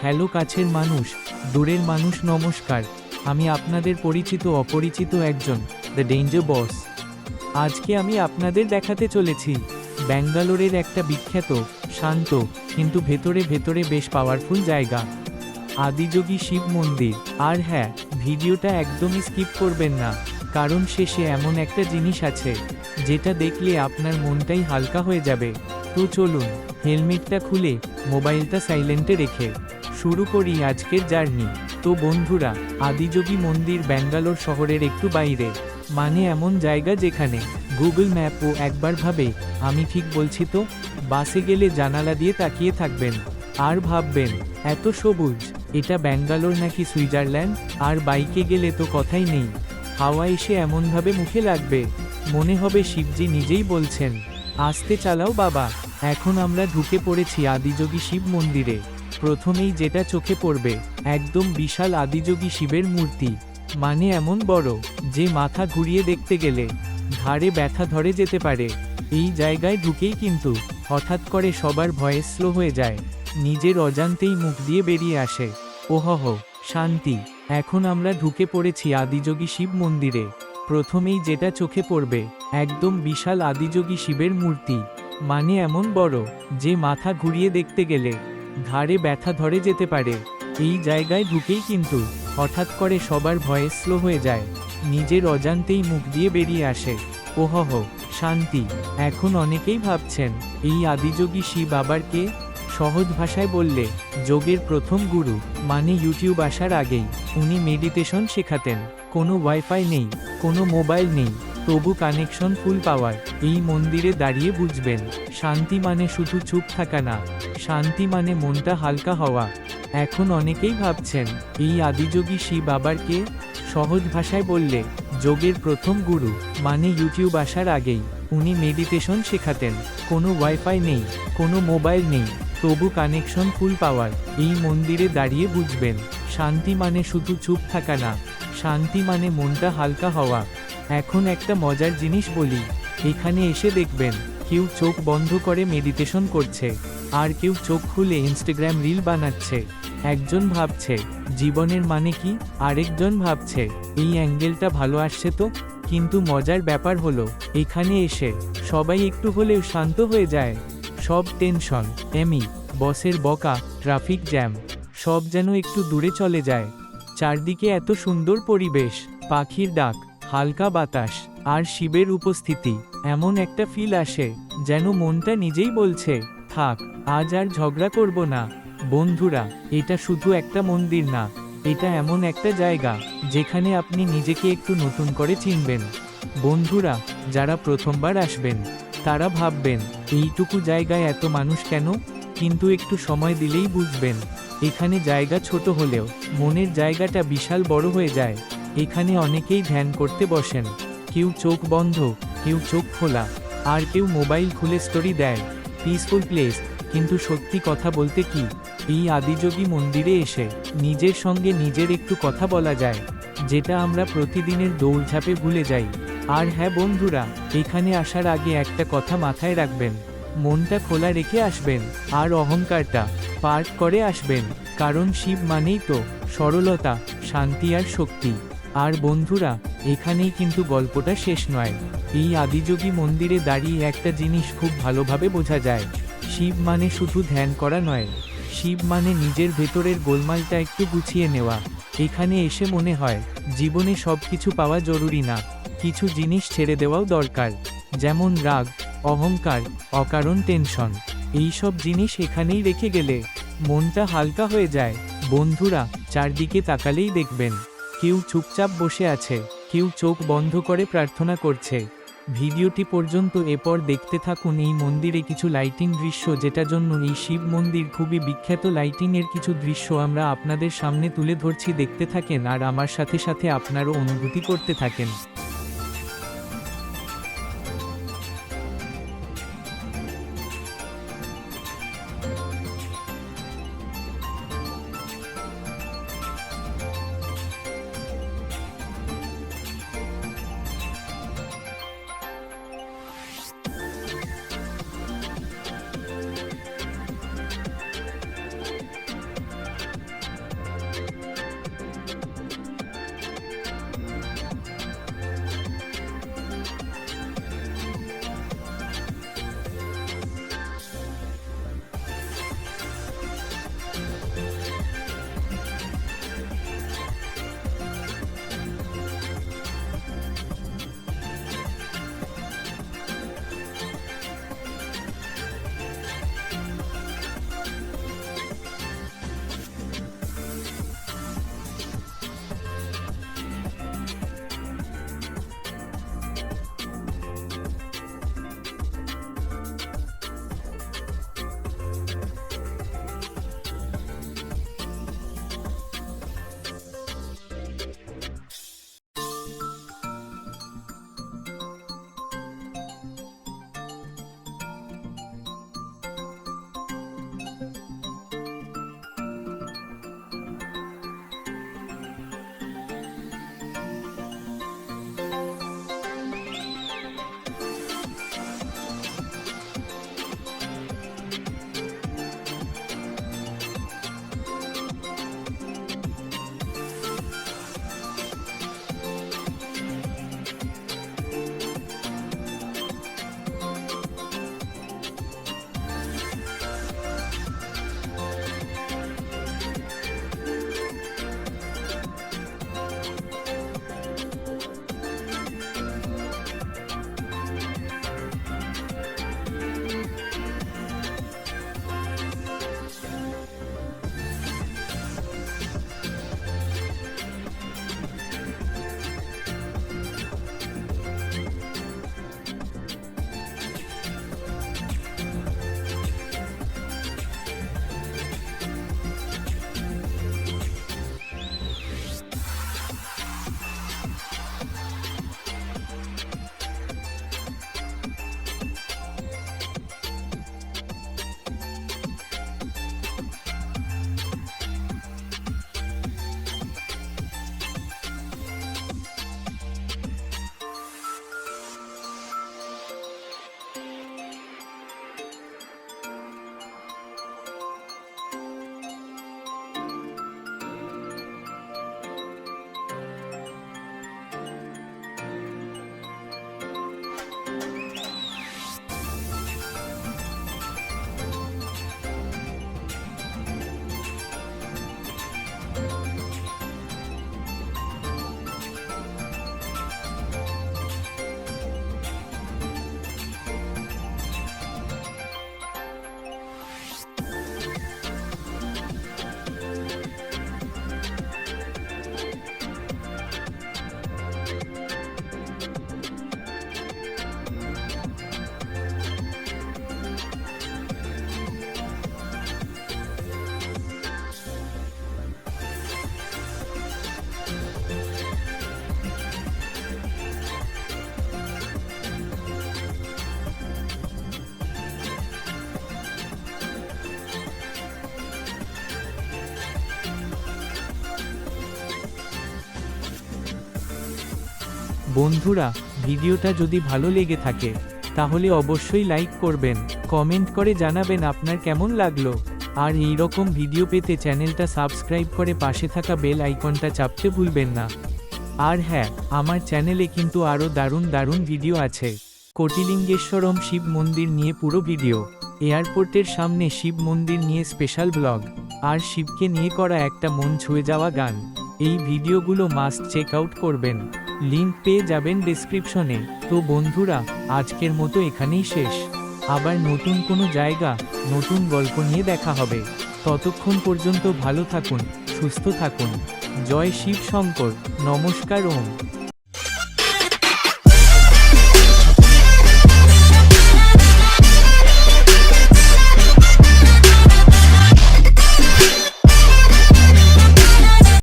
Hello কাছের মানুষ, দূরের মানুষ নমস্কার। আমি আপনাদের পরিচিত অপরিচিত একজন, দ্য ডেঞ্জার বস। আজকে আমি আপনাদের দেখাতে চলেছি ব্যাঙ্গালোরের একটা বিখ্যাত, শান্ত, কিন্তু ভেতরে ভেতরে বেশ পাওয়ারফুল জায়গা, আদিযোগী শিব মন্দির। আর হ্যাঁ, ভিডিওটা একদমই স্কিপ করবেন না, কারণ শেষে এমন একটা জিনিস আছে যেটা দেখলে আপনার মনটাই হালকা হয়ে যাবে। তো চলুন, হেলমেটটা খুলে মোবাইলটা সাইলেন্টে রেখে শুরু করি আজকের জার্নি। তো বন্ধুরা, আদিযোগী মন্দির ব্যাঙ্গালোর শহরের একটু বাইরে, মানে এমন জায়গা যেখানে গুগল ম্যাপও একবার ভাবে আমি ঠিক বলছি তো। বাসে গেলে জানালা দিয়ে তাকিয়ে থাকবেন আর ভাববেন, এত সবুজ, এটা ব্যাঙ্গালোর নাকি সুইজারল্যান্ড। আর বাইকে গেলে তো কথাই নেই, হাওয়া এসে এমনভাবে মুখে লাগবে মনে হবে শিবজি নিজেই বলছেন, আস্তে চালাও বাবা। এখন আমরা ঢুকে পড়েছি আদিযোগী শিব মন্দিরে। প্রথমেই যেটা চোখে পড়বে, একদম বিশাল আদিযোগী শিবের মূর্তি, মানে এমন বড় যে মাথা ঘুরিয়ে দেখতে গেলে ঘাড়ে ব্যথা ধরে যেতে পারে। এই জায়গায় ঢুকেই কিন্তু হঠাৎ করে সবার ভয়েস স্লো হয়ে যায়, নিজের অজান্তেই মুখ দিয়ে বেরিয়ে আসে, ওহহ শান্তি। এখন আমরা ঢুকে পড়েছি আদিযোগী শিব মন্দিরে। প্রথমেই যেটা চোখে পড়বে, একদম বিশাল আদিযোগী শিবের মূর্তি, মানে এমন বড় যে মাথা ঘুরিয়ে দেখতে গেলে ঘাড়ে ব্যথা ধরে যেতে পারে। এই জায়গায় ঢুকেই কিন্তু হঠাৎ করে সবার ভয়েস স্লো হয়ে যায়, নিজের অজান্তেই মুখ দিয়ে বেরিয়ে আসে, ওহহ শান্তি। এখন অনেকেই ভাবছেন, এই আদিযোগী শিব আবার কে? সহজ ভাষায় বললে, যোগের প্রথম গুরু। মানে ইউটিউব আসার আগেই উনি মেডিটেশন শেখাতেন। কোনো ওয়াইফাই নেই, কোনো মোবাইল নেই, তবু কানেকশন ফুল পাওয়ার। এই মন্দিরে দাঁড়িয়ে বুঝবেন, শান্তি মানে শুধু চুপ থাকা না, শান্তি মানে মনটা হালকা হওয়া। এখন অনেকেই ভাবছেন, এই আদিযোগী শিব আবার কে? সহজ ভাষায় বললে, যোগের প্রথম গুরু। মানে ইউটিউব আসার আগেই উনি মেডিটেশন শেখাতেন। কোনো ওয়াইফাই নেই, কোনো মোবাইল নেই, তবু কানেকশন ফুল পাওয়ার। এই মন্দিরে দাঁড়িয়ে বুঝবেন, শান্তি মানে শুধু চুপ থাকা না, শান্তি মানে মনটা হালকা হওয়া। এখন একটা মজার জিনিস বলি, এখানে এসে দেখবেন কেউ চোখ বন্ধ করে মেডিটেশন করছে, আর কেউ চোখ খুলে ইনস্টাগ্রাম রিল বানাচ্ছে। একজন ভাবছে জীবনের মানে কি, আরেকজন ভাবছে এই অ্যাঙ্গেলটা ভালো আসছে তো। কিন্তু মজার ব্যাপার হলো, এখানে এসে সবাই একটু হলেও শান্ত হয়ে যায়। সব টেনশন, বসের বকা, ট্রাফিক জ্যাম, সব যেন একটু দূরে চলে যায়। চারদিকে এত সুন্দর পরিবেশ, পাখির ডাক, হালকা বাতাস, আর শিবের উপস্থিতি, এমন একটা ফিল আসে যেন মনটা নিজেই বলছে, থাক, আজ আর ঝগড়া করব না। বন্ধুরা, এটা শুধু একটা মন্দির না, এটা এমন একটা জায়গা যেখানে আপনি নিজেকে একটু নতুন করে চিনবেন। বন্ধুরা, যারা প্রথমবার আসবেন তারা ভাববেন, এইটুকু জায়গায় এত মানুষ কেন? কিন্তু একটু সময় দিলেই বুঝবেন, এখানে জায়গা ছোট হলেও মনের জায়গাটা বিশাল বড় হয়ে যায়। এখানে অনেকেই ধ্যান করতে বসেন, কেউ চোখ বন্ধ, কেউ চোখ খোলা, আর কেউ মোবাইল খুলে স্টোরি দেয়। পিসফুল প্লেস, কিন্তু সত্যি কথা বলতে কি, এই আদিযোগী মন্দিরে এসে নিজের সঙ্গে নিজের একটু কথা বলা যায়, যেটা আমরা প্রতিদিনের দৌড়ঝাঁপে ভুলে যাই। আর হ্যাঁ বন্ধুরা, এখানে আসার আগে একটা কথা মাথায় রাখবেন, মনটা খোলা রেখে আসবেন, আর অহংকারটা পার্ক করে আসবেন। কারণ শিব মানেই তো সরলতা, শান্তি আর শক্তি। আর বন্ধুরা, এখানেই কিন্তু গল্পটা শেষ নয়। এই আদিযোগী মন্দিরে দাঁড়িয়ে একটা জিনিস খুব ভালোভাবে বোঝা যায়, শিব মানে শুধু ধ্যান করা নয়, শিব মানে নিজের ভেতরের গোলমালটা একটু গুছিয়ে নেওয়া। এখানে এসে মনে হয় জীবনে সব কিছু পাওয়া জরুরি না, কিছু জিনিস ছেড়ে দেওয়াও দরকার। যেমন রাগ, অহংকার, অকারণ টেনশন, এইসব জিনিস এখানেই রেখে গেলে মনটা হালকা হয়ে যায়। বন্ধুরা, চারদিকে তাকালেই দেখবেন কেউ চুপচাপ বসে আছে, কেউ চোখ বন্ধ করে প্রার্থনা করছে। ভিডিওটি পর্যন্ত এরপর দেখতে থাকুন এই মন্দিরে কিছু লাইটিং দৃশ্য, যেটা জন্য এই শিব মন্দির খুবই বিখ্যাত। লাইটিংয়ের কিছু দৃশ্য আমরা আপনাদের সামনে তুলে ধরছি, দেখতে থাকেন আর আমার সাথে সাথে আপনারও অনুভূতি করতে থাকেন। বন্ধুরা, ভিডিওটা যদি ভালো লেগে থাকে তাহলে অবশ্যই লাইক করবেন, কমেন্ট করে জানাবেন আপনার কেমন লাগলো। আর এই রকম ভিডিও পেতে চ্যানেলটা সাবস্ক্রাইব করে পাশে থাকা বেল আইকনটা চাপতে ভুলবেন না। আর হ্যাঁ, আমার চ্যানেলে কিন্তু আরও দারুণ দারুণ ভিডিও আছে। কোটিলিঙ্গেশ্বরম শিব মন্দির নিয়ে পুরো ভিডিও, এয়ারপোর্টের সামনে শিব মন্দির নিয়ে স্পেশাল ব্লগ, আর শিবকে নিয়ে করা একটা মন ছুঁয়ে যাওয়া গান। এই ভিডিওগুলো মাস্ট চেক আউট করবেন, লিংক পেয়ে যাবেন ডেসক্রিপশনে। তো বন্ধুরা, আজকের মতো এখানেই শেষ। আবার নতুন কোনো জায়গা, নতুন গল্প নিয়ে দেখা হবে। ততক্ষণ পর্যন্ত ভালো থাকুন, সুস্থ থাকুন। জয় শিব শঙ্কর। নমস্কার। ওম।